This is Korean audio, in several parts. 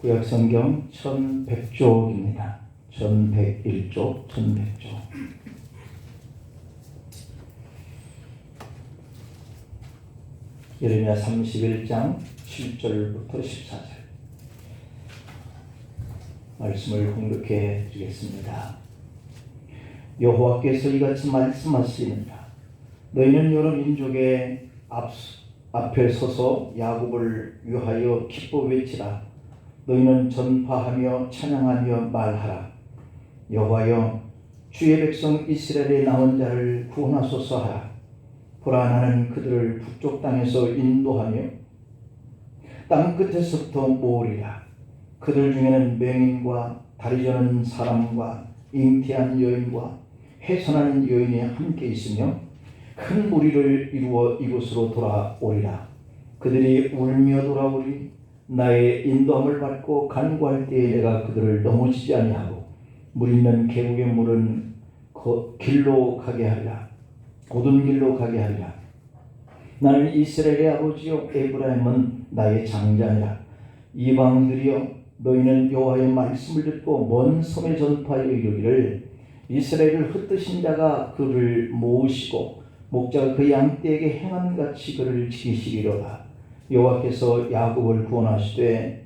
구약성경 1100쪽입니다. 1101쪽, 1100쪽. 예레미야 31장 7절부터 14절 말씀을 공독해 주겠습니다. 여호와께서 이같이 말씀하시니라. 너희는 여러 민족의 앞에 서서 야곱을 위하여 기뻐 외치라. 너희는 전파하며 찬양하며 말하라. 여호와여, 주의 백성 이스라엘의 남은 자를 구원하소서 하라. 보라, 나는 그들을 북쪽 땅에서 인도하며 땅 끝에서부터 모으리라. 그들 중에는 맹인과 다리 저는 사람과 잉태한 여인과 해산하는 여인이 함께 있으며 큰 무리를 이루어 이곳으로 돌아오리라. 그들이 울며 돌아오리. 나의 인도함을 받고 간구할 때에 내가 그들을 넘어지지 아니하고 물 있는 계곡의 물은 길로 가게 하리라. 곧은 길로 가게 하리라. 나는 이스라엘의 아버지요 에브라임은 나의 장자니라. 이방들이여, 너희는 여호와의 말씀을 듣고 먼 섬에 전파하여 이르기를 이스라엘을 흩으신 자가 그를 모으시고 목자가 그 양떼에게 행한 같이 그를 지키시리로다. 여호와께서 야곱을 구원하시되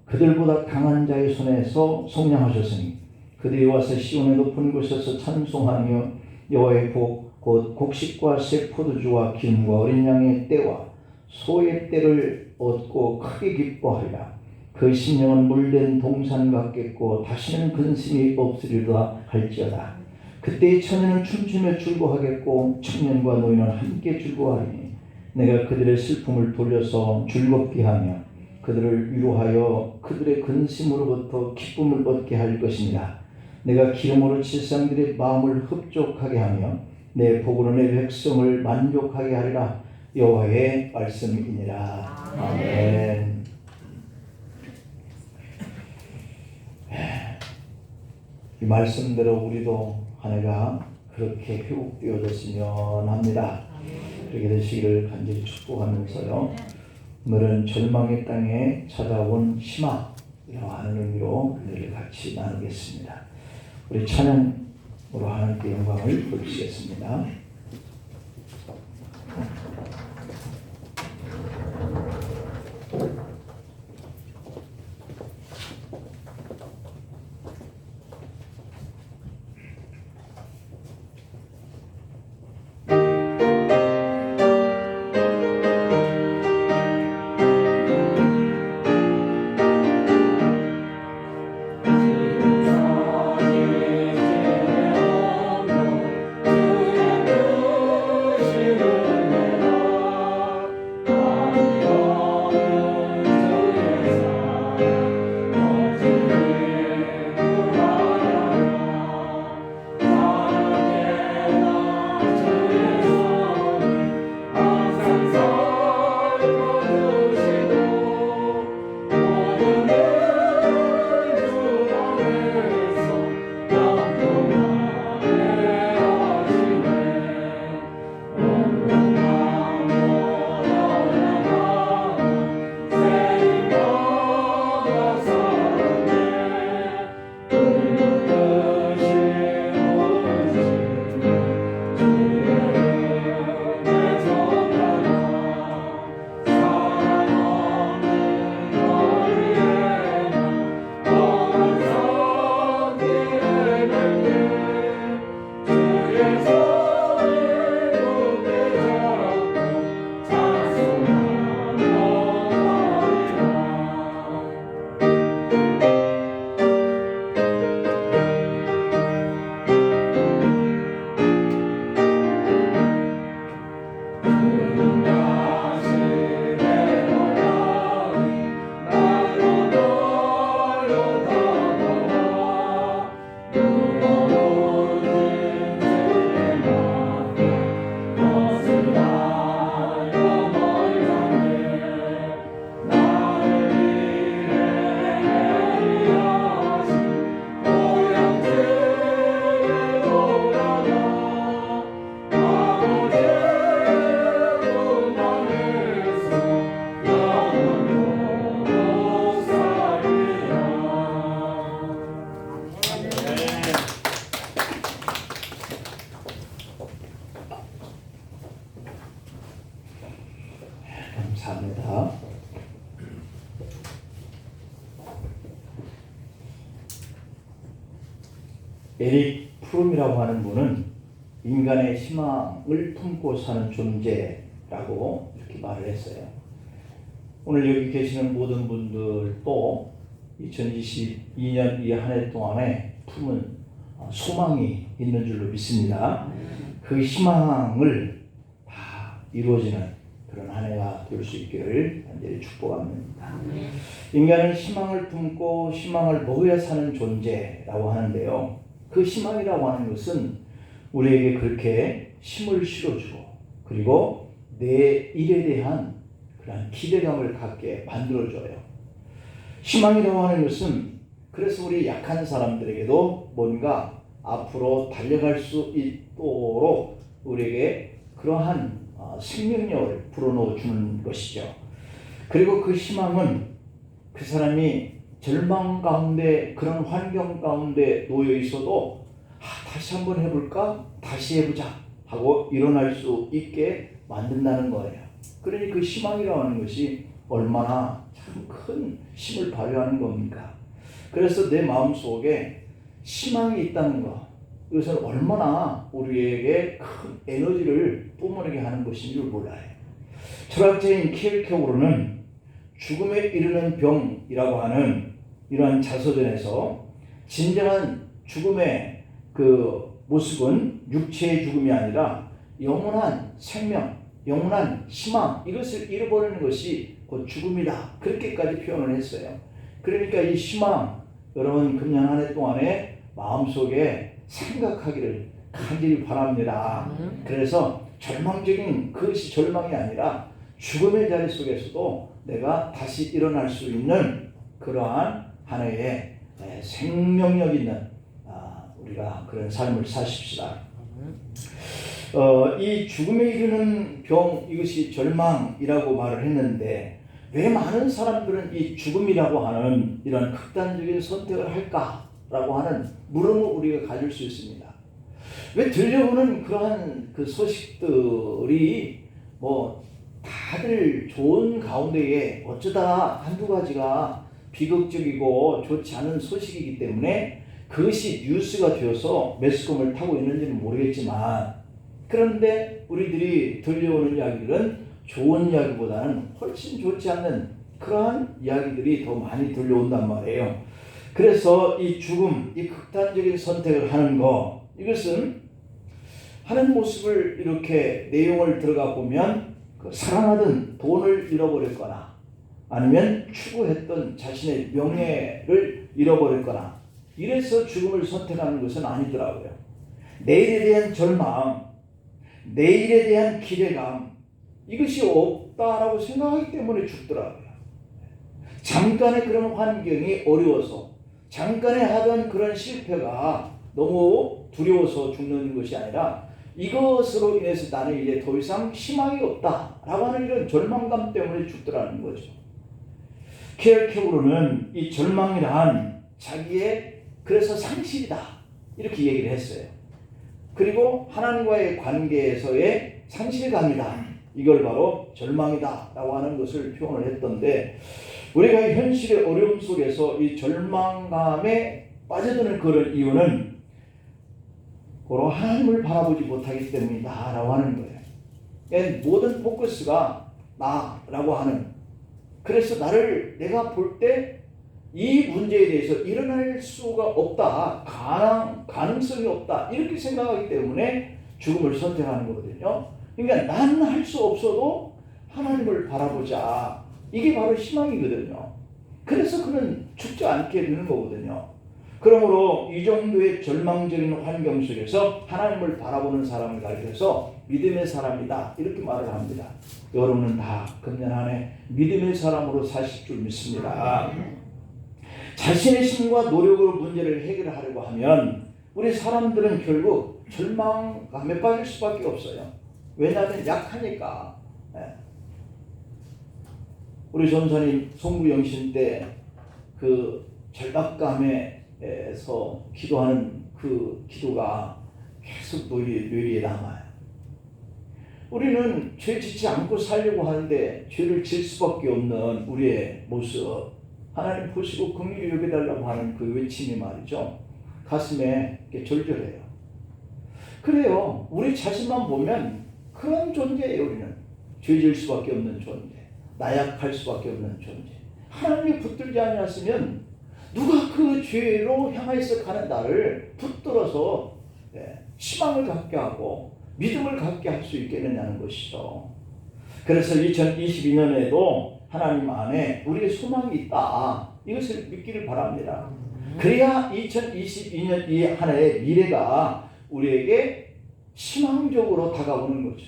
그들보다 강한 자의 손에서 속량하셨으니 그들이 와서 시온의 높은 곳에서 찬송하며 여호와의 곧 곡식과 새 포도주와 기름과 어린 양의 때와 소의 때를 얻고 크게 기뻐하리라. 그 심령은 물된 동산 같겠고 다시는 근심이 없으리라 할지어다. 그때의 처녀는 춤추며 즐거워하겠고 청년과 노인은 함께 즐거워하리니 내가 그들의 슬픔을 돌려서 즐겁게 하며 그들을 위로하여 그들의 근심으로부터 기쁨을 얻게 할 것이니라. 내가 기름으로 칠상들의 마음을 흡족하게 하며 내 복으로 내 백성을 만족하게 하리라. 여호와의 말씀이니라. 아멘. 이 말씀대로 우리도 한 해가 그렇게 회복되어졌으면 합니다. 그렇게 되시기를 간절히 축복하면서요, 오늘은 절망의 땅에 찾아온 희망이라는 의미로 은혜를 같이 나누겠습니다. 우리 찬양으로 하나님께 영광을 돌리시겠습니다. 에릭 프롬이라고 하는 분은 인간의 희망을 품고 사는 존재라고 이렇게 말을 했어요. 오늘 여기 계시는 모든 분들도 2022년 이 한 해 동안에 품은 소망이 있는 줄로 믿습니다. 그 희망을 다 이루어지는 그런 한 해가 될 수 있기를 간절히 축복합니다. 인간은 희망을 품고 희망을 먹어야 사는 존재라고 하는데요. 그 희망이라고 하는 것은 우리에게 그렇게 힘을 실어주고 그리고 내 일에 대한 그런 기대감을 갖게 만들어줘요. 희망이라고 하는 것은 그래서 우리 약한 사람들에게도 뭔가 앞으로 달려갈 수 있도록 우리에게 그러한 생명력을 불어넣어 주는 것이죠. 그리고 그 희망은 그 사람이 절망 가운데 그런 환경 가운데 놓여 있어도 다시 한번 해볼까? 다시 해보자 하고 일어날 수 있게 만든다는 거예요. 그러니 그 희망이라고 하는 것이 얼마나 참 큰 힘을 발휘하는 겁니까? 그래서 내 마음속에 희망이 있다는 것, 이것은 얼마나 우리에게 큰 에너지를 뿜어내게 하는 것인 줄 몰라요. 철학자인 키엘케고르는 죽음에 이르는 병이라고 하는 이러한 자서전에서 진정한 죽음의 그 모습은 육체의 죽음이 아니라 영원한 생명, 영원한 희망, 이것을 잃어버리는 것이 곧 죽음이다. 그렇게까지 표현을 했어요. 그러니까 이 희망, 여러분 금년 한 해 동안에 마음속에 생각하기를 간절히 바랍니다. 그래서 절망적인 그것이 절망이 아니라 죽음의 자리 속에서도 내가 다시 일어날 수 있는 그러한 한 해의 생명력 있는 우리가 그런 삶을 사십시다. 이 죽음에 이르는 병, 이것이 절망이라고 말을 했는데 왜 많은 사람들은 이 죽음이라고 하는 이런 극단적인 선택을 할까라고 하는 물음을 우리가 가질 수 있습니다. 왜 들려오는 그러한 그 소식들이 뭐 다들 좋은 가운데에 어쩌다 한두 가지가 비극적이고 좋지 않은 소식이기 때문에 그것이 뉴스가 되어서 매스컴을 타고 있는지는 모르겠지만, 그런데 우리들이 들려오는 이야기들은 좋은 이야기보다는 훨씬 좋지 않는 그러한 이야기들이 더 많이 들려온단 말이에요. 그래서 이 죽음, 이 극단적인 선택을 하는 거, 이것은 하는 모습을 이렇게 내용을 들어가 보면 사랑하던 돈을 잃어버렸거나 아니면 추구했던 자신의 명예를 잃어버렸거나 이래서 죽음을 선택하는 것은 아니더라고요. 내일에 대한 절망, 내일에 대한 기대감, 이것이 없다라고 생각하기 때문에 죽더라고요. 잠깐의 그런 환경이 어려워서, 잠깐에 하던 그런 실패가 너무 두려워서 죽는 것이 아니라 이것으로 인해서 나는 이제 더 이상 희망이 없다라고 하는 이런 절망감 때문에 죽더라는 거죠. 키엘케고르는 이 절망이란 자기의 그래서 상실이다 이렇게 얘기를 했어요. 그리고 하나님과의 관계에서의 상실감이다, 이걸 바로 절망이다 라고 하는 것을 표현을 했던데, 우리가 현실의 어려움 속에서 이 절망감에 빠져드는 그런 이유는 바로 하나님을 바라보지 못하기 때문이다 라고 하는 거예요. 그러니까 모든 포커스가 나라고 하는, 그래서 내가 볼 때 이 문제에 대해서 일어날 수가 없다, 가능성이 없다 이렇게 생각하기 때문에 죽음을 선택하는 거거든요. 그러니까 나는 할 수 없어도 하나님을 바라보자, 이게 바로 희망이거든요. 그래서 그는 죽지 않게 되는 거거든요. 그러므로 이 정도의 절망적인 환경 속에서 하나님을 바라보는 사람을 가리켜서 믿음의 사람이다 이렇게 말을 합니다. 여러분은 다 금년 한 해 믿음의 사람으로 사실 줄 믿습니다. 자신의 힘과 노력으로 문제를 해결하려고 하면 우리 사람들은 결국 절망감에 빠질 수밖에 없어요. 왜냐하면 약하니까. 우리 전사님 송구영신 때 그 절박감에서 기도하는 그 기도가 계속 뇌리에 남아요. 우리는 죄 짓지 않고 살려고 하는데 죄를 질 수밖에 없는 우리의 모습, 하나님 보시고 긍휼히 여겨달라고 하는 그 외침이 말이죠. 가슴에 절절해요. 그래요. 우리 자신만 보면 그런 존재예요. 우리는 죄질 수밖에 없는 존재, 나약할 수밖에 없는 존재. 하나님이 붙들지 않았으면 누가 그 죄로 향해서 가는 나를 붙들어서 희망을 갖게 하고 믿음을 갖게 할 수 있겠느냐는 것이죠. 그래서 2022년에도 하나님 안에 우리의 소망이 있다. 이것을 믿기를 바랍니다. 그래야 2022년 이 한 해의 미래가 우리에게 희망적으로 다가오는 거죠.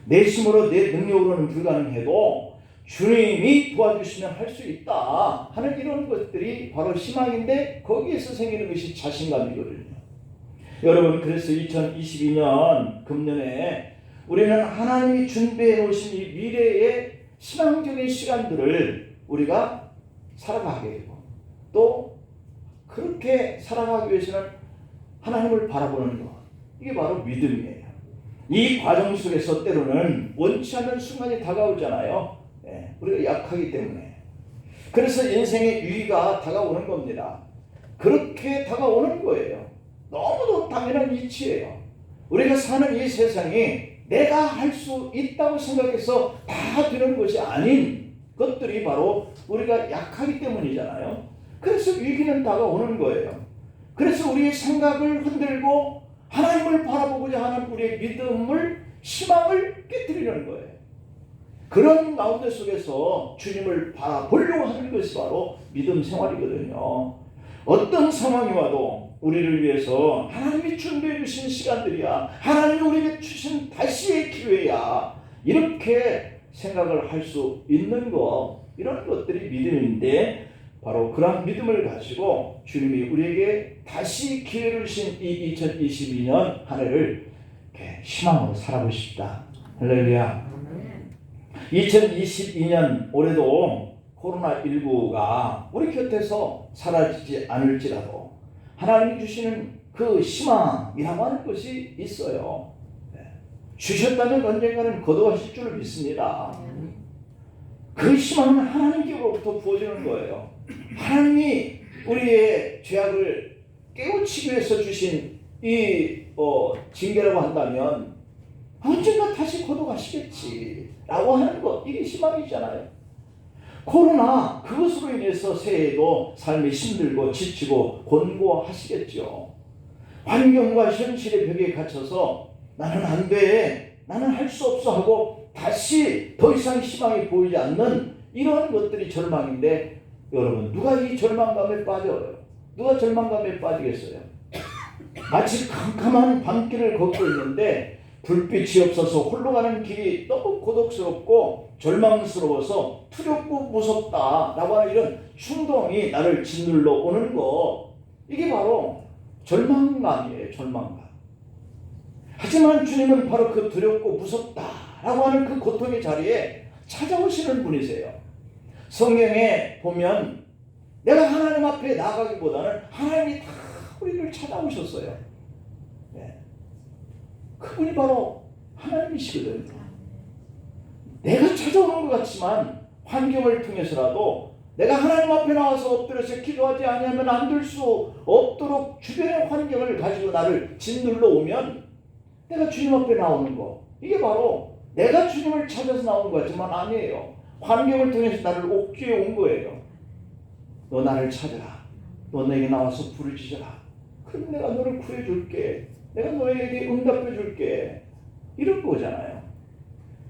내 힘으로 내 능력으로는 불가능해도 주님이 도와주시면 할 수 있다 하는 이런 것들이 바로 희망인데 거기에서 생기는 것이 자신감이거든요. 여러분, 그래서 2022년 금년에 우리는 하나님이 준비해 놓으신 이 미래의 희망적인 시간들을 우리가 살아가게 되고 또 그렇게 살아가기 위해서는 하나님을 바라보는 것, 이게 바로 믿음이에요. 이 과정 속에서 때로는 원치 않는 순간이 다가오잖아요. 우리가 약하기 때문에. 그래서 인생의 위기가 다가오는 겁니다. 그렇게 다가오는 거예요. 너무도 당연한 이치예요. 우리가 사는 이 세상이 내가 할 수 있다고 생각해서 다 되는 것이 아닌 것들이 바로 우리가 약하기 때문이잖아요. 그래서 위기는 다가오는 거예요. 그래서 우리의 생각을 흔들고 하나님을 바라보고자 하는 우리의 믿음을, 희망을 깨뜨리는 거예요. 그런 가운데 속에서 주님을 바라보려고 하는 것이 바로 믿음 생활이거든요. 어떤 상황이 와도 우리를 위해서 하나님이 준비해 주신 시간들이야, 하나님이 우리에게 주신 다시의 기회야, 이렇게 생각을 할 수 있는 것, 이런 것들이 믿음인데 바로 그런 믿음을 가지고 주님이 우리에게 다시 기회를 주신 이 2022년 한 해를 희망으로 살아보십시다. 할렐루야. 2022년 올해도 코로나19가 우리 곁에서 사라지지 않을지라도 하나님이 주시는 그 희망이라고 하는 것이 있어요. 주셨다면 언젠가는 거둬가실 줄 믿습니다. 그 희망은 하나님께로부터 부어지는 거예요. 하나님이 우리의 죄악을 깨우치기 위해서 주신 이 징계라고 한다면 언젠가 다시 거둬가시겠지 라고 하는 것, 이게 희망이잖아요. 코로나 그것으로 인해서 새해에도 삶이 힘들고 지치고 곤고하시겠죠. 환경과 현실의 벽에 갇혀서 나는 안 돼, 나는 할 수 없어 하고 다시 더 이상 희망이 보이지 않는 이러한 것들이 절망인데, 여러분, 누가 이 절망감에 빠져요? 누가 절망감에 빠지겠어요? 마치 캄캄한 밤길을 걷고 있는데 불빛이 없어서 홀로 가는 길이 너무 고독스럽고 절망스러워서 두렵고 무섭다라고 하는 이런 충동이 나를 짓눌러 오는 거, 이게 바로 절망감이에요. 절망감. 하지만 주님은 바로 그 두렵고 무섭다라고 하는 그 고통의 자리에 찾아오시는 분이세요. 성경에 보면 내가 하나님 앞에 나가기보다는 하나님이 다 우리를 찾아오셨어요. 그분이 바로 하나님이시거든요. 내가 찾아오는 것 같지만 환경을 통해서라도 내가 하나님 앞에 나와서 엎드려서 기도하지 아니하면 안 될 수 없도록 주변의 환경을 가지고 나를 짓눌러 오면 내가 주님 앞에 나오는 거, 이게 바로 내가 주님을 찾아서 나온 것 같지만 아니에요. 환경을 통해서 나를 옥죄해 온 거예요. 너 나를 찾아라. 너 내게 나와서 부르짖어라. 그럼 내가 너를 구해줄게. 내가 너에게 응답해 줄게. 이런 거잖아요.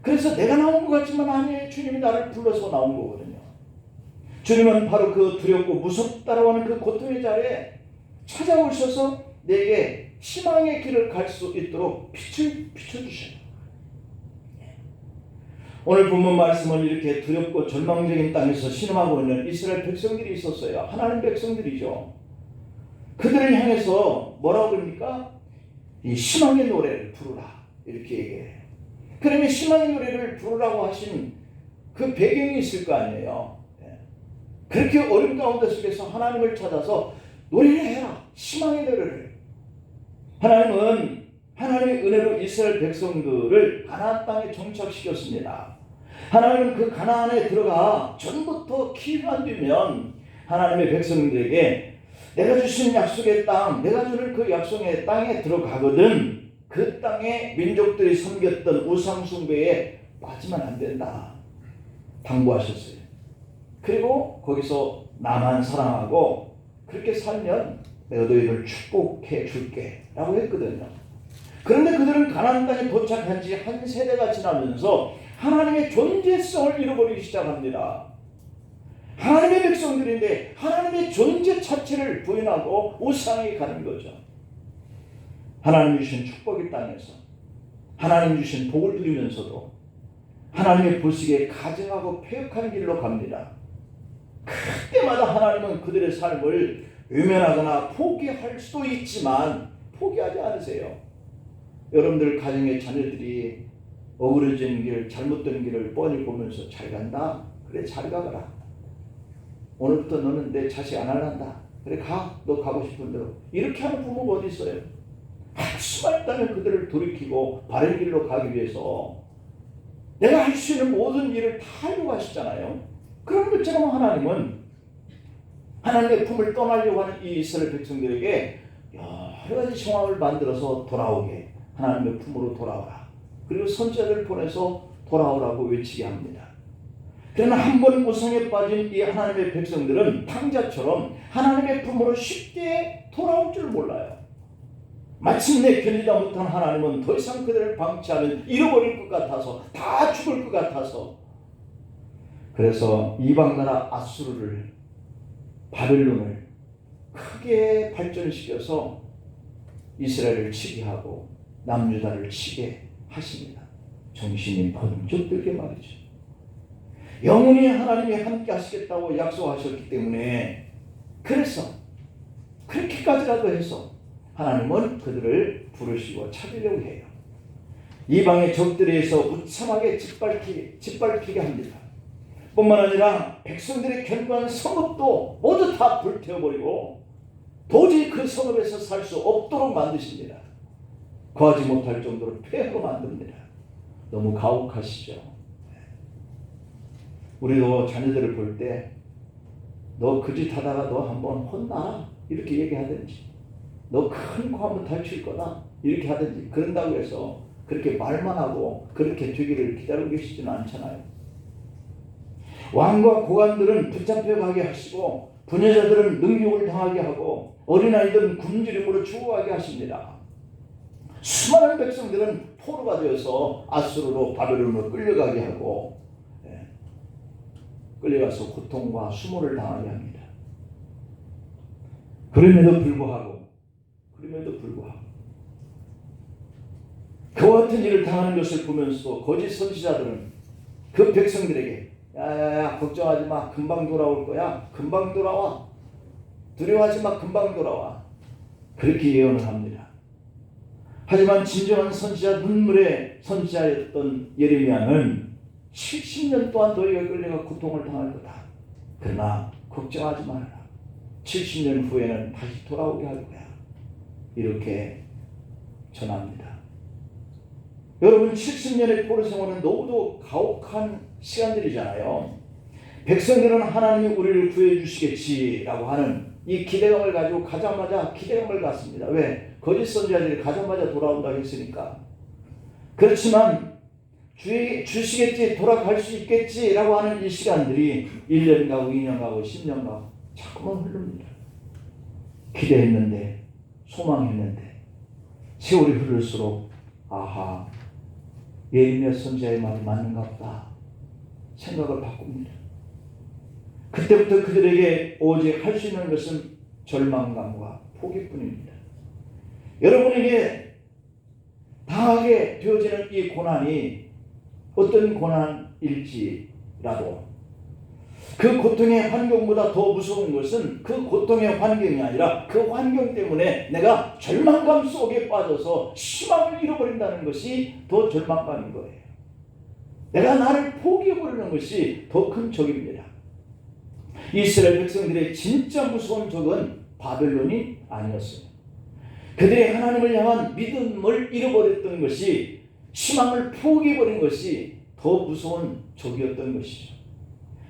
그래서 내가 나온 것 같지만 아니에요. 주님이 나를 불러서 나온 거거든요. 주님은 바로 그 두렵고 무섭다라고 하는 그 고통의 자리에 찾아오셔서 내게 희망의 길을 갈 수 있도록 빛을 비춰주셔요. 오늘 본문 말씀은 이렇게 두렵고 절망적인 땅에서 신음하고 있는 이스라엘 백성들이 있었어요. 하나님 백성들이죠. 그들을 향해서 뭐라고 그럽니까? 이 희망의 노래를 부르라, 이렇게 얘기해요. 그러면 희망의 노래를 부르라고 하신 그 배경이 있을 거 아니에요. 그렇게 어려운 가운데 속에서 하나님을 찾아서 노래를 해라. 희망의 노래를. 하나님은 하나님의 은혜로 이스라엘 백성들을 가나안 땅에 정착시켰습니다. 하나님은 그 가나안에 들어가 전부터 기회만 되면 하나님의 백성들에게 내가 주신 약속의 땅, 내가 주는 그 약속의 땅에 들어가거든 그 땅에 민족들이 섬겼던 우상 숭배에 빠지면 안 된다 당부하셨어요. 그리고 거기서 나만 사랑하고 그렇게 살면 내가 너희를 축복해 줄게 라고 했거든요. 그런데 그들은 가나안 땅에 도착한 지 한 세대가 지나면서 하나님의 존재성을 잃어버리기 시작합니다. 하나님의 백성들인데 하나님의 존재 자체를 부인하고 우상에 가는 거죠. 하나님 주신 축복의 땅에서 하나님 주신 복을 누리면서도 하나님의 보시기에 가증하고 폐역한 길로 갑니다. 그때마다 하나님은 그들의 삶을 외면하거나 포기할 수도 있지만 포기하지 않으세요. 여러분들 가정의 자녀들이 어그러진 길, 잘못된 길을 뻔히 보면서 잘 간다? 그래 잘 가거라. 오늘부터 너는 내 자식 안 할란다. 그래 가. 너 가고 싶은 대로. 이렇게 하는 부모가 어디 있어요? 할 수만 있다면 그들을 돌이키고 바른 길로 가기 위해서 내가 할 수 있는 모든 일을 다 하려고 하시잖아요. 그런 것처럼 하나님은 하나님의 품을 떠나려고 하는 이 이스라엘 백성들에게 여러 가지 상황을 만들어서 돌아오게 하나님의 품으로 돌아오라. 그리고 선지자를 보내서 돌아오라고 외치게 합니다. 그러나 한 번 우상에 빠진 이 하나님의 백성들은 탕자처럼 하나님의 품으로 쉽게 돌아올 줄 몰라요. 마침내 견디다 못한 하나님은 더 이상 그들을 방치하면 잃어버릴 것 같아서 다 죽을 것 같아서 그래서 이방나라 아수르를 바벨론을 크게 발전시켜서 이스라엘을 치게 하고 남유다를 치게 하십니다. 정신이 번쩍 들게 말이죠. 영원히 하나님이 함께 하시겠다고 약속하셨기 때문에 그래서 그렇게까지라도 해서 하나님은 그들을 부르시고 찾으려고 해요. 이방의 적들에서 무참하게 짓밟히게 합니다. 뿐만 아니라 백성들의 견고한 성읍도 모두 다 불태워버리고 도저히 그 성읍에서 살 수 없도록 만드십니다. 거하지 못할 정도로 폐허로 만듭니다. 너무 가혹하시죠. 우리도 자녀들을 볼 때 너 그 짓 하다가 너 한번 혼나 이렇게 얘기하든지 너 큰 코 한번 다칠 거다 이렇게 하든지 그런다고 해서 그렇게 말만 하고 그렇게 되기를 기다리고 계시지는 않잖아요. 왕과 고관들은 붙잡혀가게 하시고 부녀자들은 능욕을 당하게 하고 어린아이들은 굶주림으로 죽어가게 하십니다. 수많은 백성들은 포로가 되어서 아수르로 바벨론으로 끌려가게 하고 끌려가서 고통과 수모를 당하게 합니다. 그럼에도 불구하고 그와 같은 일을 당하는 것을 보면서도 거짓 선지자들은 그 백성들에게 야야야 걱정하지 마. 금방 돌아올 거야. 금방 돌아와. 두려워하지 마. 금방 돌아와. 그렇게 예언을 합니다. 하지만 진정한 선지자 눈물의 선지자였던 예레미야는 70년 동안 너희가 끌려가 고통을 당할 거다. 그러나 걱정하지 말아라. 70년 후에는 다시 돌아오게 할 거야. 이렇게 전합니다. 여러분 70년의 포로 생활은 너무도 가혹한 시간들이잖아요. 백성들은 하나님이 우리를 구해 주시겠지라고 하는 이 기대감을 가지고 가자마자 기대감을 갖습니다. 왜? 거짓 선지자들이 가자마자 돌아온다고 했으니까. 그렇지만 주시겠지, 돌아갈 수 있겠지라고 하는 이 시간들이 1년 가고 2년 가고 10년 가고 자꾸만 흐릅니다. 기대했는데 소망했는데 세월이 흐를수록 아하 예레미야 선지자의 말이 맞는가 보다 생각을 바꿉니다. 그때부터 그들에게 오직 할 수 있는 것은 절망감과 포기뿐입니다. 여러분에게 당하게 되어지는 이 고난이 어떤 고난일지라도 그 고통의 환경보다 더 무서운 것은 그 고통의 환경이 아니라 그 환경 때문에 내가 절망감 속에 빠져서 희망을 잃어버린다는 것이 더 절망감인 거예요. 내가 나를 포기해버리는 것이 더 큰 적입니다. 이스라엘 백성들의 진짜 무서운 적은 바벨론이 아니었어요. 그들이 하나님을 향한 믿음을 잃어버렸던 것이 희망을 포기해버린 것이 더 무서운 적이었던 것이죠.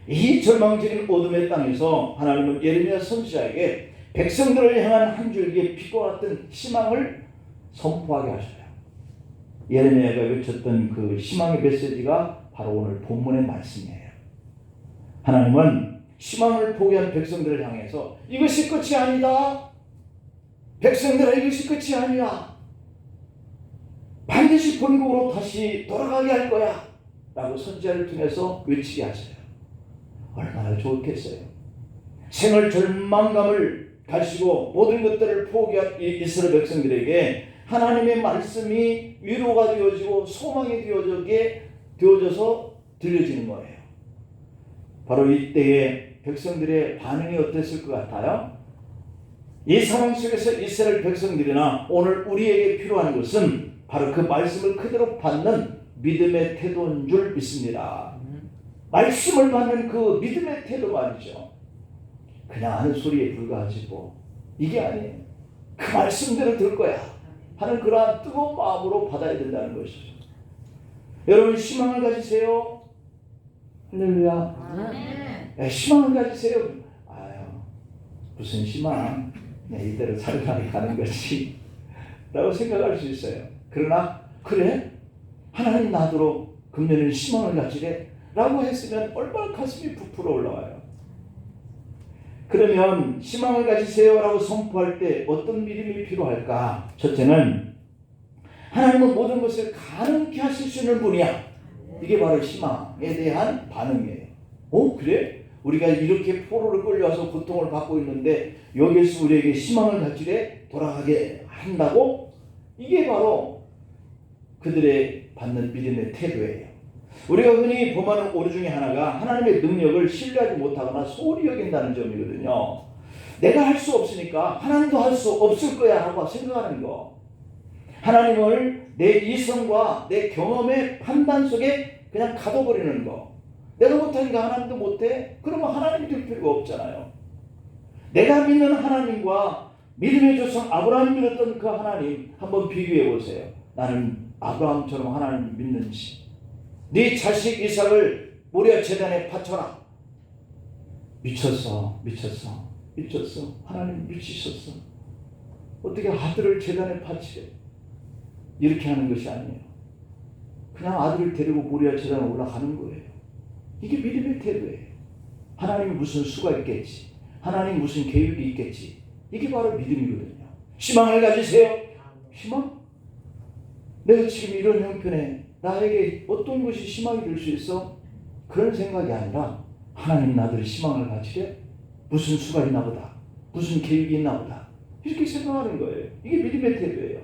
이 절망적인 어둠의 땅에서 하나님은 예레미야 선지자에게 백성들을 향한 한 줄기의 빛과 같은 희망을 선포하게 하셔요. 예레미야가 외쳤던 그 희망의 메시지가 바로 오늘 본문의 말씀이에요. 하나님은 희망을 포기한 백성들을 향해서 이것이 끝이 아니다. 백성들아, 이것이 끝이 아니야. 반드시 본국으로 다시 돌아가게 할 거야 라고 선지자를 통해서 외치게 하세요. 얼마나 좋겠어요. 생을 절망감을 가지고 모든 것들을 포기한 이스라엘 백성들에게 하나님의 말씀이 위로가 되어지고 소망이 되어져서 들려지는 거예요. 바로 이때에 백성들의 반응이 어땠을 것 같아요? 이 상황 속에서 이스라엘 백성들이나 오늘 우리에게 필요한 것은 바로 그 말씀을 그대로 받는 믿음의 태도인 줄 믿습니다. 말씀을 받는 그 믿음의 태도 말이죠. 그냥 하는 소리에 불과하지고 이게 아니에요. 그 말씀대로 들 거야 하는 그러한 뜨거운 마음으로 받아야 된다는 것이죠. 여러분 희망을 가지세요. 할렐루야. 희망을 가지세요. 아유, 무슨 희망? 이대로 살아가게 가는 것이 라고 생각할 수 있어요. 그러나 그래? 하나님 나더러 금년에는 희망을 가지래 라고 했으면 얼마나 가슴이 부풀어 올라와요. 그러면 희망을 가지세요 라고 선포할 때 어떤 믿음이 필요할까? 첫째는 하나님은 모든 것을 가능케 하실 수 있는 분이야. 이게 바로 희망에 대한 반응이에요. 그래? 우리가 이렇게 포로를 끌려와서 고통을 받고 있는데 여기서 우리에게 희망을 가지래 돌아가게 한다고? 이게 바로 그들의 받는 믿음의 태도예요. 우리가 흔히 범하는 오류 중에 하나가 하나님의 능력을 신뢰하지 못하거나 소홀히 여긴다는 점이거든요. 내가 할 수 없으니까 하나님도 할 수 없을 거야 하고 생각하는 거. 하나님을 내 이성과 내 경험의 판단 속에 그냥 가둬버리는 거. 내가 못하니까 하나님도 못해? 그러면 하나님이 될 필요가 없잖아요. 내가 믿는 하나님과 믿음의 조상 아브라함이 믿었던 그 하나님 한번 비교해 보세요. 나는 아브라함처럼 하나님을 믿는지. 네 자식 이삭을 모리아 제단에 바쳐라. 미쳤어. 하나님 미치셨어. 어떻게 아들을 제단에 바치래? 이렇게 하는 것이 아니에요. 그냥 아들을 데리고 모리아 제단에 올라가는 거예요. 이게 믿음의 태도예요. 하나님이 무슨 수가 있겠지. 하나님 무슨 계획이 있겠지. 이게 바로 믿음이거든요. 희망을 가지세요. 희망? 내가 지금 이런 형편에 나에게 어떤 것이 희망이 될 수 있어? 그런 생각이 아니라 하나님 나들이 희망을 가지래? 무슨 수가 있나 보다. 무슨 계획이 있나 보다. 이렇게 생각하는 거예요. 이게 믿음의 태도예요.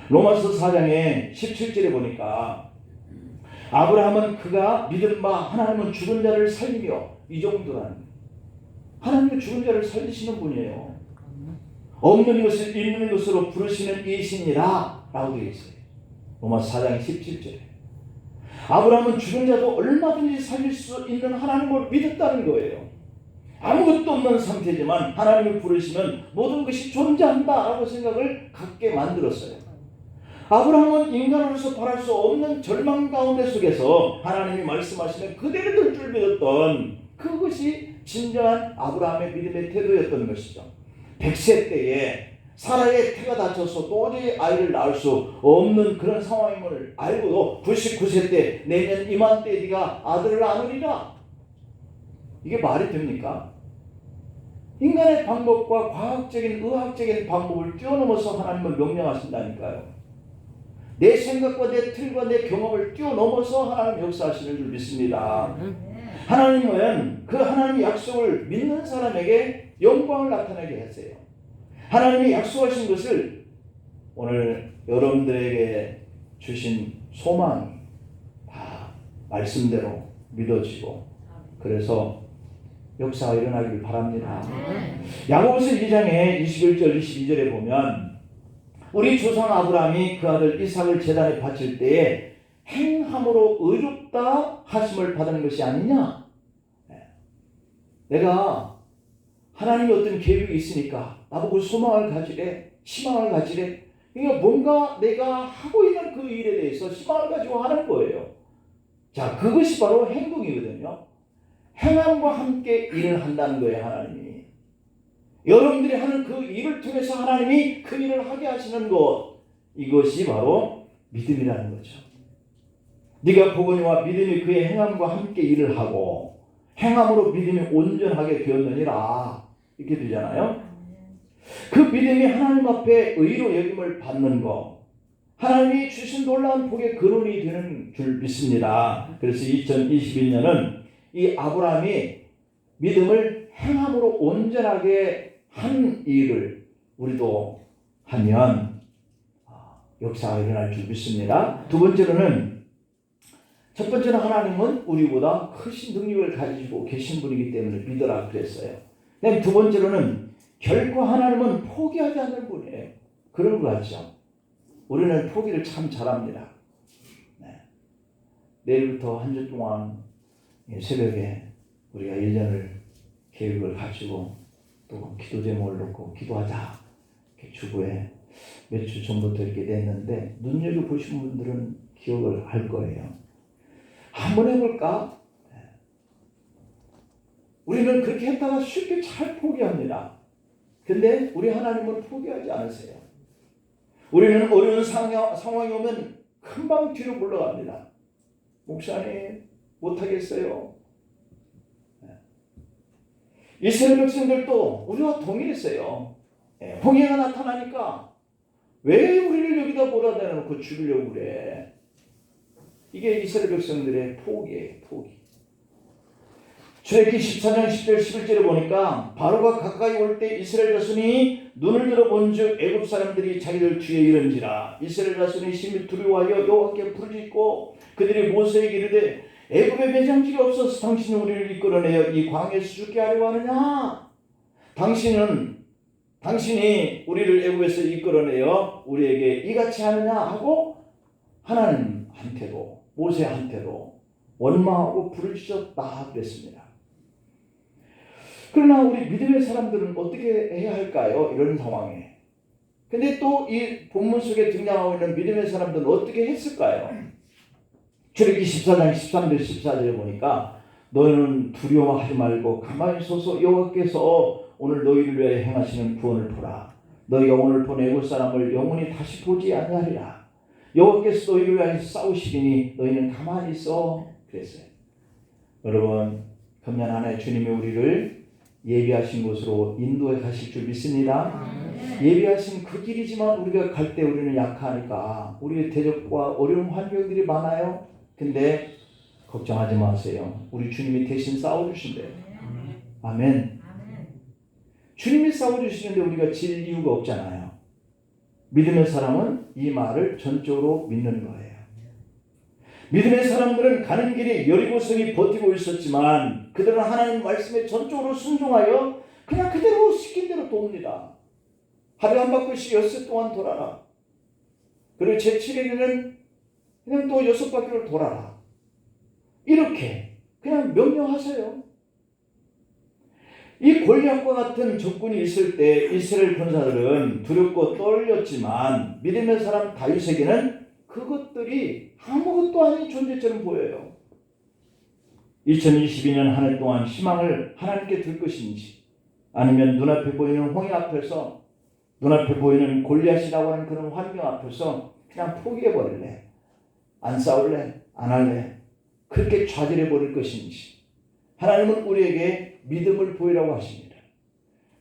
로마서 4장에 17절에 보니까 아브라함은 그가 믿은 바 하나님은 죽은 자를 살리며 이 정도라는 하나님은 죽은 자를 살리시는 분이에요. 없는 것을 있는 것으로 부르시는 이시니라 라고 되어 있어요. 로마서 4장 17절에 아브라함은 죽은 자도 얼마든지 살릴 수 있는 하나님을 믿었다는 거예요. 아무것도 없는 상태지만 하나님을 부르시면 모든 것이 존재한다 라고 생각을 갖게 만들었어요. 아브라함은 인간으로서 바랄 수 없는 절망 가운데 속에서 하나님이 말씀하시면 그대로 될 줄 믿었던 그것이 진정한 아브라함의 믿음의 태도였던 것이죠. 100세 때에 사라의 태가 다쳐서 도저히 아이를 낳을 수 없는 그런 상황임을 알고도 99세 때 내년 이맘때 네가 아들을 낳으리라. 이게 말이 됩니까? 인간의 방법과 과학적인 의학적인 방법을 뛰어넘어서 하나님은 명령하신다니까요. 내 생각과 내 틀과 내 경험을 뛰어넘어서 하나님 역사하시는 줄 믿습니다. 하나님은 그 하나님의 약속을 믿는 사람에게 영광을 나타내게 하세요. 하나님이 약속하신 것을 오늘 여러분들에게 주신 소망이 다 말씀대로 믿어지고 그래서 역사가 일어나길 바랍니다. 야고보서 2장에 21절 22절에 보면 우리 조상 아브라함이 그 아들 이삭을 제단에 바칠 때에 행함으로 의롭다 하심을 받은 것이 아니냐. 내가 하나님이 어떤 계획이 있으니까 나보고 소망을 가지래, 희망을 가지래. 그러니까 뭔가 내가 하고 있는 그 일에 대해서 희망을 가지고 하는 거예요. 자, 그것이 바로 행동이거든요. 행함과 함께 일을 한다는 거예요, 하나님이. 여러분들이 하는 그 일을 통해서 하나님이 그 일을 하게 하시는 것, 이것이 바로 믿음이라는 거죠. 네가 복음과 믿음이 그의 행함과 함께 일을 하고 행함으로 믿음이 온전하게 되었느니라, 이렇게 되잖아요. 그 믿음이 하나님 앞에 의로 여김을 받는 것, 하나님이 주신 놀라운 복의 근원이 되는 줄 믿습니다. 그래서 2022년은 이 아브라함이 믿음을 행함으로 온전하게 한 일을 우리도 하면 역사가 일어날 줄 믿습니다. 첫 번째는 하나님은 우리보다 크신 능력을 가지고 계신 분이기 때문에 믿어라 그랬어요. 두 번째로는 결코 하나님은 포기하지 않는 분이에요. 그런 거 같죠? 우리는 포기를 참 잘합니다. 내일부터 한 주 동안 새벽에 우리가 1년을 계획을 가지고 또 기도 제목을 놓고 기도하자, 이렇게 주부에 몇 주 전부터 이렇게 됐는데 눈여겨보신 분들은 기억을 할 거예요. 한번 해볼까? 우리는 그렇게 했다가 쉽게 잘 포기합니다. 근데 우리 하나님은 포기하지 않으세요. 우리는 어려운 상황이 오면 금방 뒤로 물러갑니다. 목사님 못하겠어요. 이스라엘 백성들도 우리와 동일했어요. 홍해가 나타나니까 왜 우리를 여기다 몰아다 놓고 죽이려고 그래? 이게 이스라엘 백성들의 포기예요. 포기. 출애굽기 14장 10절 11절에 보니까 바로가 가까이 올 때 이스라엘 자손이 눈을 들어본즉 애굽 사람들이 자기들 뒤에 이른지라. 이스라엘 자손이 심히 두려워하여 여호와께 부르짖고 그들이 모세에게 이르되 애굽에 매장지가 없어서 당신이 우리를 이끌어내어 이 광야에서 죽게 하려고 하느냐? 당신이 우리를 애굽에서 이끌어내어 우리에게 이같이 하느냐 하고 하나님한테도 모세한테도 원망하고 부르짖었다 그랬습니다. 그러나 우리 믿음의 사람들은 어떻게 해야 할까요? 이런 상황에. 근데 또 이 본문 속에 등장하고 있는 믿음의 사람들은 어떻게 했을까요? 출애굽기 14장 13절 14절에 보니까 너희는 두려워하지 말고 가만히 서서 여호와께서 오늘 너희를 위하여 행하시는 구원을 보라. 너희가 오늘 본 애굽 사람을 영원히 다시 보지 아니하리라. 여호와께서 너희를 위하여 싸우시리니 너희는 가만히 있어 그랬어요. 여러분, 금년 한 해 주님이 우리를 예비하신 곳으로 인도해 가실 줄 믿습니다. 예비하신 그 길이지만 우리가 갈 때 우리는 약하니까 우리의 대적과 어려운 환경들이 많아요. 근데 걱정하지 마세요. 우리 주님이 대신 싸워주신대요. 아멘. 주님이 싸워주시는데 우리가 질 이유가 없잖아요. 믿음의 사람은 이 말을 전적으로 믿는 거예요. 믿음의 사람들은 가는 길에 여리고성이 버티고 있었지만 그들은 하나님 말씀에 전적으로 순종하여 그냥 그대로 시킨 대로 돕니다. 하루에 한 바퀴씩 6세 동안 돌아라. 그리고 제7일에는 그냥 또 6바퀴를 돌아라. 이렇게 그냥 명령하세요. 이 골리앗과 같은 적군이 있을 때 이스라엘 군사들은 두렵고 떨렸지만 믿음의 사람 다윗에게는 그것들이 아무것도 아닌 존재처럼 보여요. 2022년 한 해 동안 희망을 하나님께 둘 것인지 아니면 눈앞에 보이는 홍해 앞에서 눈앞에 보이는 골리앗이라고 하는 그런 환경 앞에서 그냥 포기해버릴래? 안 싸울래? 안 할래? 그렇게 좌절해버릴 것인지 하나님은 우리에게 믿음을 보이라고 하십니다.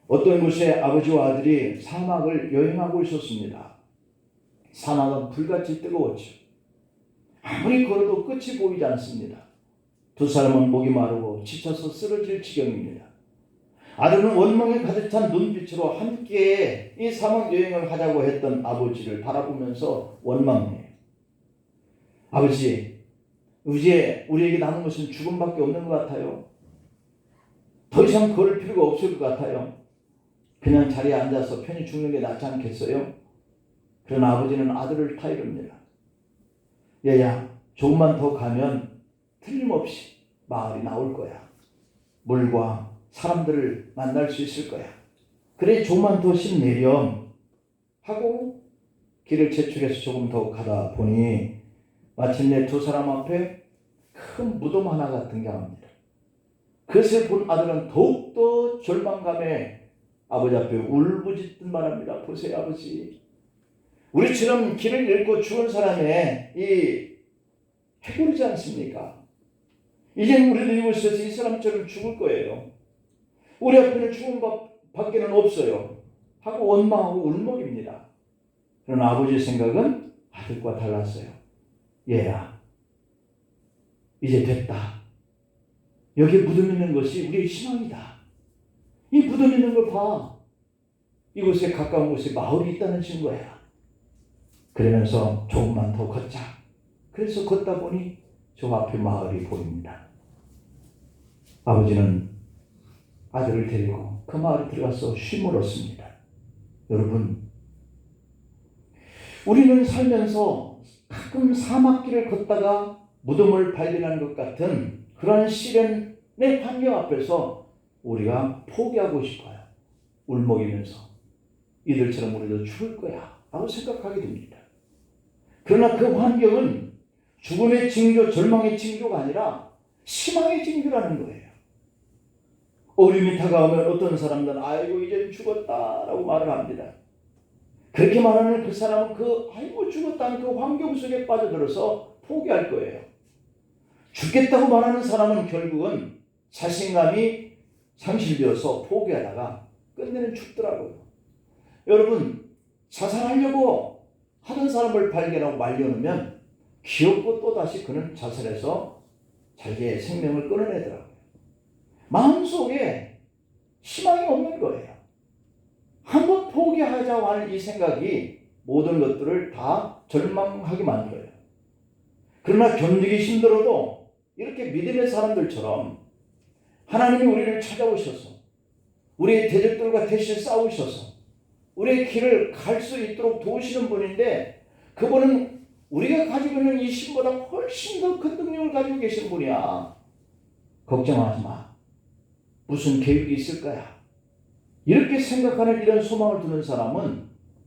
어떤 곳에 아버지와 아들이 사막을 여행하고 있었습니다. 사막은 불같이 뜨거웠죠. 아무리 걸어도 끝이 보이지 않습니다. 두 사람은 목이 마르고 지쳐서 쓰러질 지경입니다. 아들은 원망에 가득 찬 눈빛으로 함께 이 사막 여행을 하자고 했던 아버지를 바라보면서 원망해요. 아버지, 이제 우리에게 남은 것은 죽음밖에 없는 것 같아요. 더 이상 걸을 필요가 없을 것 같아요. 그냥 자리에 앉아서 편히 죽는 게 낫지 않겠어요? 그러나 아버지는 아들을 타이릅니다. 얘야, 조금만 더 가면 틀림없이 마을이 나올 거야. 물과 사람들을 만날 수 있을 거야. 그래, 조금만 더 힘내렴 하고 길을 재촉해서 조금 더 가다 보니 마침내 두 사람 앞에 큰 무덤 하나가 등장합니다. 그것을 본 아들은 더욱더 절망감에 아버지 앞에 울부짖듯 말합니다. 보세요 아버지, 우리처럼 길을 잃고 죽은 사람의 이 해골이지 않습니까? 이제는 우리도 이곳에서 이 사람처럼 죽을 거예요. 우리 앞에는 죽은 것 밖에는 없어요 하고 원망하고 울먹입니다. 그러나 아버지의 생각은 아들과 달랐어요. 얘야, 이제 됐다. 여기에 무덤 있는 것이 우리의 희망이다. 이 무덤 있는 걸 봐. 이곳에 가까운 곳에 마을이 있다는 증거야. 그러면서 조금만 더 걷자. 그래서 걷다 보니 저 앞에 마을이 보입니다. 아버지는 아들을 데리고 그 마을에 들어가서 쉼을 얻습니다. 여러분, 우리는 살면서 가끔 사막길을 걷다가 무덤을 발견하는 것 같은 그런 시련의 환경 앞에서 우리가 포기하고 싶어요. 울먹이면서 이들처럼 우리도 죽을 거야 라고 생각하게 됩니다. 그러나 그 환경은 죽음의 징조, 절망의 징조가 아니라 희망의 징조라는 거예요. 어려움이 다가오면 어떤 사람들은 아이고 이제 죽었다라고 말을 합니다. 그렇게 말하는 그 사람은 그 아이고 죽었다는 그 환경 속에 빠져들어서 포기할 거예요. 죽겠다고 말하는 사람은 결국은 자신감이 상실되어서 포기하다가 끝내는 죽더라고요. 여러분, 자살하려고 하던 사람을 발견하고 말려놓으면 기어코 또다시 그는 자살해서 자기의 생명을 끊어내더라고요. 마음속에 희망이 없는 거예요. 한번 포기하자고 하는 이 생각이 모든 것들을 다 절망하게 만들어요. 그러나 견디기 힘들어도 이렇게 믿음의 사람들처럼 하나님이 우리를 찾아오셔서 우리의 대적들과 대신 싸우셔서 우리의 길을 갈 수 있도록 도우시는 분인데, 그분은 우리가 가지고 있는 이 힘보다 훨씬 더 큰 능력을 가지고 계신 분이야. 걱정하지 마. 무슨 계획이 있을 거야. 이렇게 생각하는 이런 소망을 두는 사람은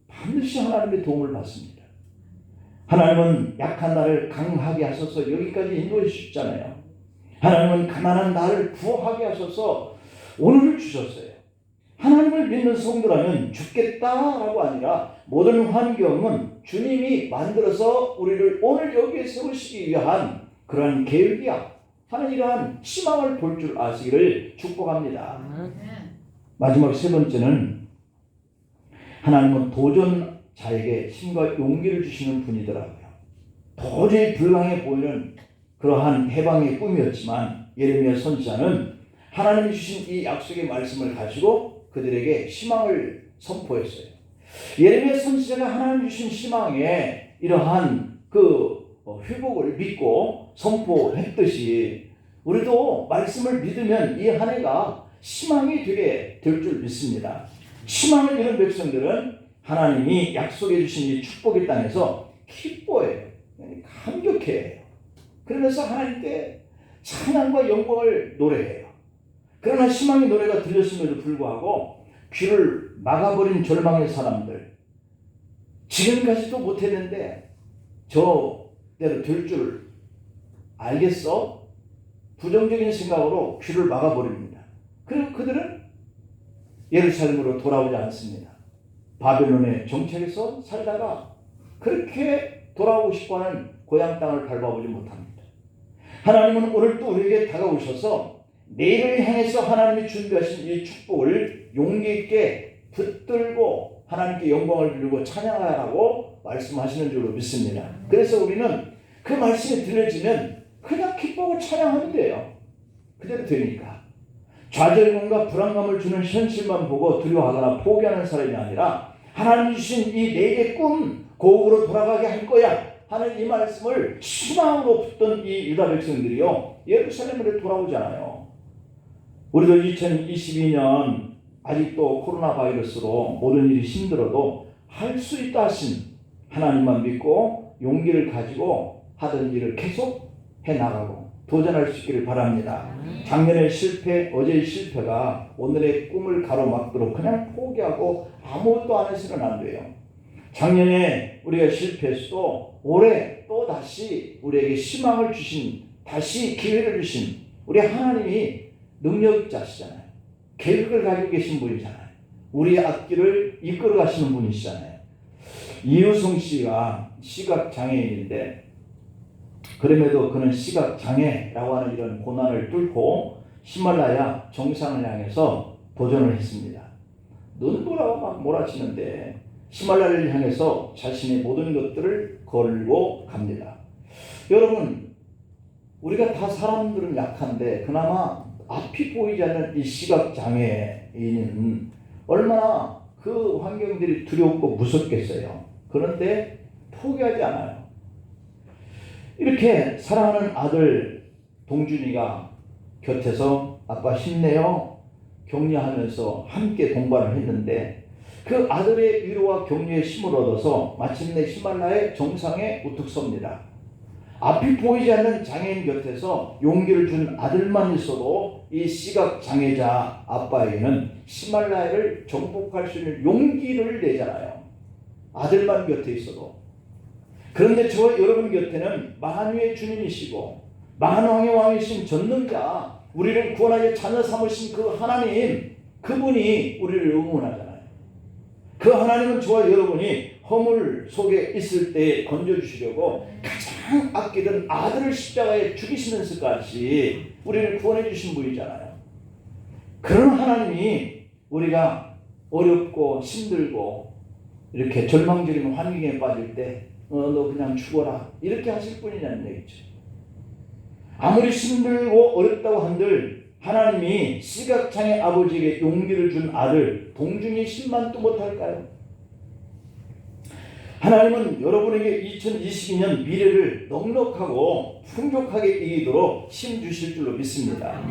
반드시 하나님의 도움을 받습니다. 하나님은 약한 나를 강하게 하셔서 여기까지 인도해 주셨잖아요. 하나님은 가난한 나를 부하게 하셔서 오늘을 주셨어요. 하나님을 믿는 성도라면 죽겠다라고 아니라 모든 환경은 주님이 만들어서 우리를 오늘 여기에 세우시기 위한 그러한 계획이야 하는 이러한 희망을 볼 줄 아시기를 축복합니다. 마지막 세 번째는 하나님은 도전자에게 힘과 용기를 주시는 분이더라고요. 도저히 불가능해 보이는 그러한 해방의 꿈이었지만 예레미야 선지자는 하나님이 주신 이 약속의 말씀을 가지고 그들에게 희망을 선포했어요. 예레미야 선지자가 하나님 주신 희망에 이러한 회복을 믿고 선포했듯이 우리도 말씀을 믿으면 이 한 해가 희망이 되게 될 줄 믿습니다. 희망을 잃은 백성들은 하나님이 약속해 주신 이 축복의 땅에서 기뻐해요. 감격해요. 그러면서 하나님께 찬양과 영광을 노래해요. 그러나 희망의 노래가 들렸음에도 불구하고 귀를 막아버린 절망의 사람들, 지금까지도 못했는데 저대로 될 줄 알겠어? 부정적인 생각으로 귀를 막아버립니다. 그리고 그들은 예루살렘으로 돌아오지 않습니다. 바벨론의 정착에서 살다가 그렇게 돌아오고 싶어하는 고향 땅을 밟아보지 못합니다. 하나님은 오늘 또 우리에게 다가오셔서 내일을 향해서 하나님이 준비하신 이 축복을 용기 있게 붙들고 하나님께 영광을 드리고 찬양하라고 말씀하시는 줄로 믿습니다. 그래서 우리는 그 말씀이 들려지면 그냥 기뻐하고 찬양하면 돼요. 그대로 되니까. 좌절감과 불안감을 주는 현실만 보고 두려워하거나 포기하는 사람이 아니라 하나님이 주신 이 내일의 꿈, 고국으로 돌아가게 할 거야 하는 이 말씀을 희망으로 붙던 이 유다 백성들이요, 예루살렘으로 돌아오잖아요. 우리도 2022년 아직도 코로나 바이러스로 모든 일이 힘들어도 할 수 있다 하신 하나님만 믿고 용기를 가지고 하던 일을 계속 해나가고 도전할 수 있기를 바랍니다. 작년의 실패, 어제의 실패가 오늘의 꿈을 가로막도록 그냥 포기하고 아무것도 안 해서는 안 돼요. 작년에 우리가 실패했어도 올해 또 다시 우리에게 희망을 주신, 다시 기회를 주신 우리 하나님이 능력자시잖아요. 계획을 가지고 계신 분이잖아요. 우리의 앞길을 이끌어 가시는 분이시잖아요. 이유성 씨가 시각장애인인데 그럼에도 그는 시각장애라고 하는 이런 고난을 뚫고 히말라야 정상을 향해서 도전을 했습니다. 눈보라고 막 몰아치는데 히말라야를 향해서 자신의 모든 것들을 걸고 갑니다. 여러분, 우리가 다 사람들은 약한데 그나마 앞이 보이지 않는 이 시각장애인은 얼마나 그 환경들이 두렵고 무섭겠어요. 그런데 포기하지 않아요. 이렇게 사랑하는 아들 동준이가 곁에서 아빠 힘내요 격려하면서 함께 동반을 했는데 그 아들의 위로와 격려의 힘을 얻어서 마침내 히말라야 정상에 우뚝 섭니다. 앞이 보이지 않는 장애인 곁에서 용기를 준 아들만 있어도 이 시각장애자 아빠에게는 히말라야를 정복할 수 있는 용기를 내잖아요. 아들만 곁에 있어도. 그런데 저와 여러분 곁에는 만유의 주님이시고 만왕의 왕이신 전능자, 우리를 구원하여 자녀 삼으신 그 하나님, 그분이 우리를 응원하잖아요. 그 하나님은 저와 여러분이 허물 속에 있을 때 건져주시려고 가장 아끼던 아들을 십자가에 죽이시면서까지 우리를 구원해 주신 분이잖아요. 그런 하나님이 우리가 어렵고 힘들고 이렇게 절망적인 환경에 빠질 때 너 그냥 죽어라 이렇게 하실 분이냐는 얘기죠. 아무리 힘들고 어렵다고 한들 하나님이 시각장애 아버지에게 용기를 준 아들 동준이 힘만도 못할까요? 하나님은 여러분에게 2022년 미래를 넉넉하고 풍족하게 이기도록 힘 주실 줄로 믿습니다.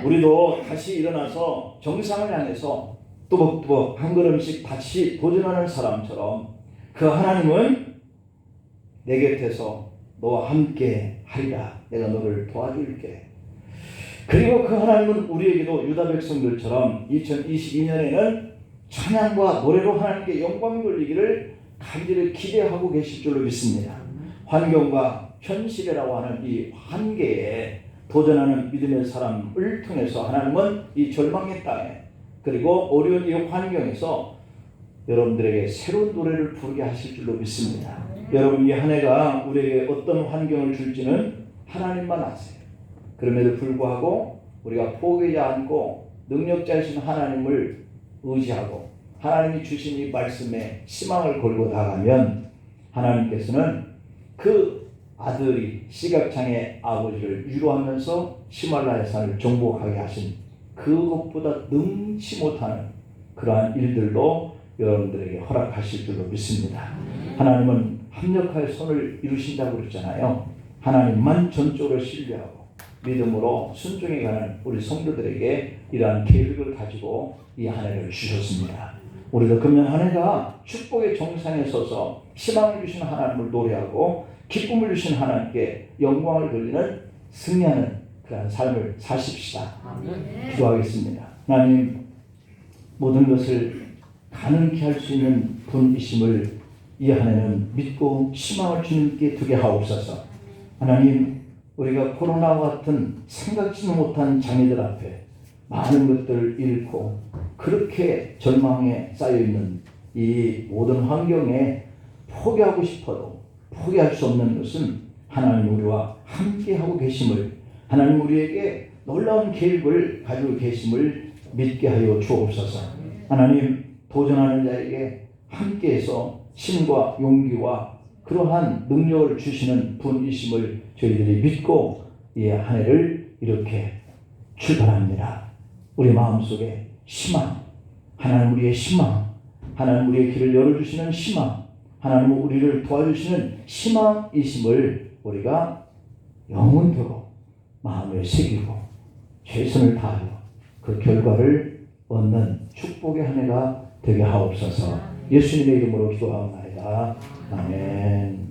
우리도 다시 일어나서 정상을 향해서 또박또박 한 걸음씩 다시 도전하는 사람처럼 그 하나님은 내 곁에서 너와 함께 하리라. 내가 너를 도와줄게. 그리고 그 하나님은 우리에게도 유다 백성들처럼 2022년에는 찬양과 노래로 하나님께 영광 돌리기를 간절히 기대하고 계실 줄로 믿습니다. 환경과 현실이라고 하는 이 한계에 도전하는 믿음의 사람을 통해서 하나님은 이 절망의 땅에 그리고 어려운 이 환경에서 여러분들에게 새로운 노래를 부르게 하실 줄로 믿습니다. 여러분, 이 한 해가 우리에게 어떤 환경을 줄지는 하나님만 아세요. 그럼에도 불구하고 우리가 포기하지 않고 능력자이신 하나님을 의지하고 하나님이 주신 이 말씀에 희망을 걸고 나가면 하나님께서는 그 아들이 시각장애 아버지를 위로하면서 히말라야 산을 정복하게 하신 그것보다 능치 못하는 그러한 일들도 여러분들에게 허락하실 줄로 믿습니다. 하나님은 합력하여 손을 이루신다고 그랬잖아요. 하나님만 전적으로 신뢰하고 믿음으로 순종해가는 우리 성도들에게 이러한 계획을 가지고 이 한 해를 주셨습니다. 우리도 금년 한 해가 축복의 정상에 서서 희망을 주신 하나님을 노래하고 기쁨을 주신 하나님께 영광을 돌리는 승리하는 그런 삶을 사십시다. 기도하겠습니다. 하나님, 모든 것을 가능케 할 수 있는 분이심을 이 한 해는 믿고 희망을 주님께 두게 하옵소서. 하나님, 우리가 코로나와 같은 생각지도 못한 장애들 앞에 많은 것들을 잃고 그렇게 절망에 쌓여있는 이 모든 환경에 포기하고 싶어도 포기할 수 없는 것은 하나님 우리와 함께하고 계심을, 하나님 우리에게 놀라운 계획을 가지고 계심을 믿게 하여 주옵소서. 하나님, 도전하는 자에게 함께해서 힘과 용기와 그러한 능력을 주시는 분이심을 저희들이 믿고 이 한 해를 이렇게 출발합니다. 우리 마음속에 희망, 하나님 우리의 희망, 하나님 우리의 길을 열어주시는 희망, 하나님 우리를 도와주시는 희망이심을 우리가 영원토록 마음에 새기고 최선을 다하여 그 결과를 얻는 축복의 한 해가 되게 하옵소서. 예수님의 이름으로 기도하옵나이다. 아멘.